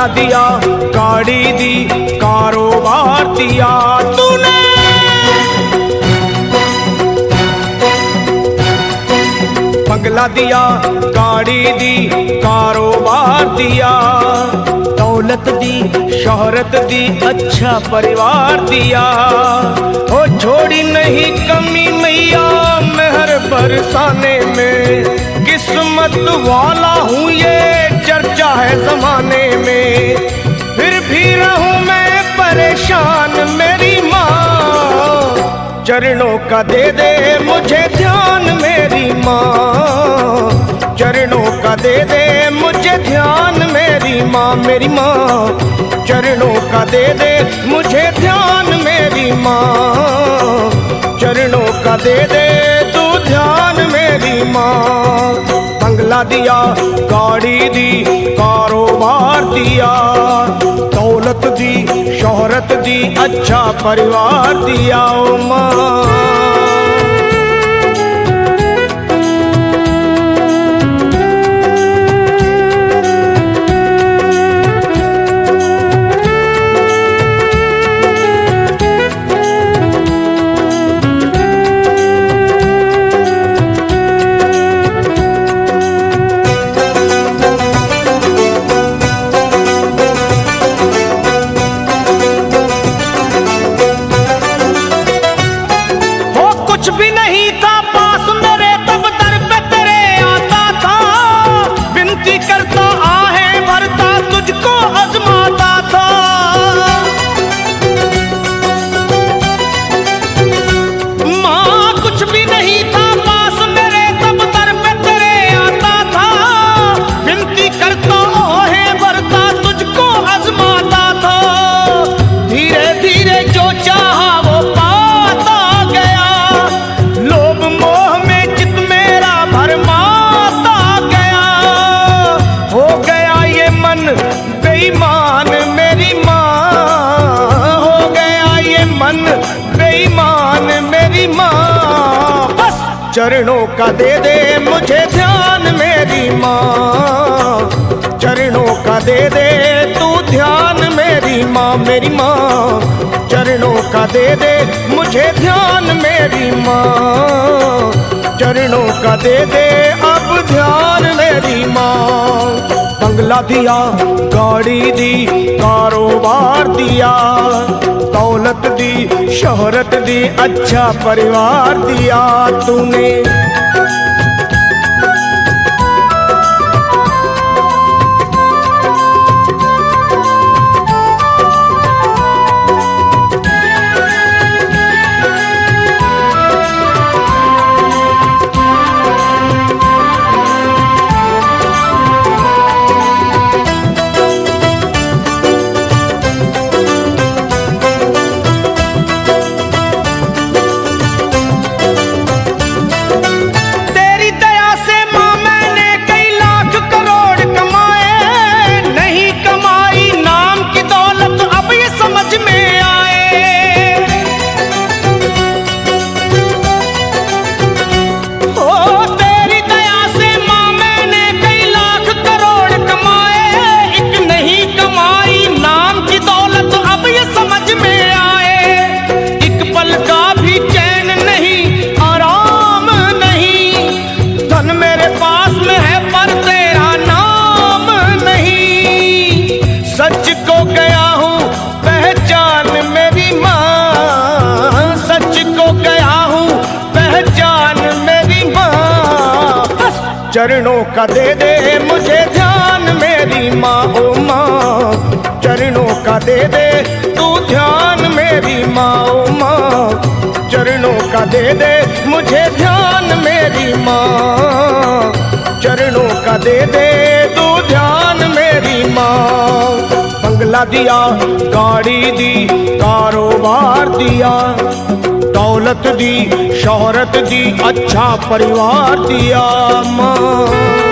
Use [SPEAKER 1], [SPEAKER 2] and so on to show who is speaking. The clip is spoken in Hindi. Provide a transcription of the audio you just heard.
[SPEAKER 1] बंगला दिया, गाड़ी दी, कारोबार दिया तूने। बंगला दिया, गाड़ी दी, कारोबार दिया, दौलत दी, शोहरत दी, अच्छा परिवार दिया। ओ छोड़ी नहीं कमी मैया मेहर बरसाने में, किस्मत वाला हूँ ये चर्चा है जमाने में। फिर भी रहूं मैं परेशान मेरी माँ, चरणों का दे दे मुझे ध्यान मेरी माँ, चरणों का दे दे मुझे ध्यान मेरी माँ, मेरी माँ। चरणों का दे दे मुझे ध्यान मेरी माँ, चरणों का दे दे तू ध्यान मेरी माँ। बंगला दिया, गाड़ी दी, कारोबार दिया, दौलत दी, शोहरत दी, अच्छा परिवार दिया ओ माँ। चरणों का दे दे मुझे ध्यान मेरी माँ, चरणों का दे दे तू ध्यान मेरी माँ, मेरी माँ। चरणों का दे दे मुझे ध्यान मेरी माँ, चरणों का दे दे अब ध्यान मेरी माँ। बंगला दिया, गाड़ी दी, कारोबार दिया, दौलत दी, शोहरत दी, अच्छा परिवार दिया तूने। चरणों का दे दे मुझे ध्यान मेरी माँ ओ माँ, चरणों का दे दे तू ध्यान मेरी माँ ओ माँ। चरणों का दे दे मुझे ध्यान मेरी माँ, चरणों का दे दे तू ध्यान मेरी माँ। बंगला दिया, गाड़ी दी, कारोबार दिया, दौलत दी, शोहरत दी, अच्छा परिवार दिया माँ।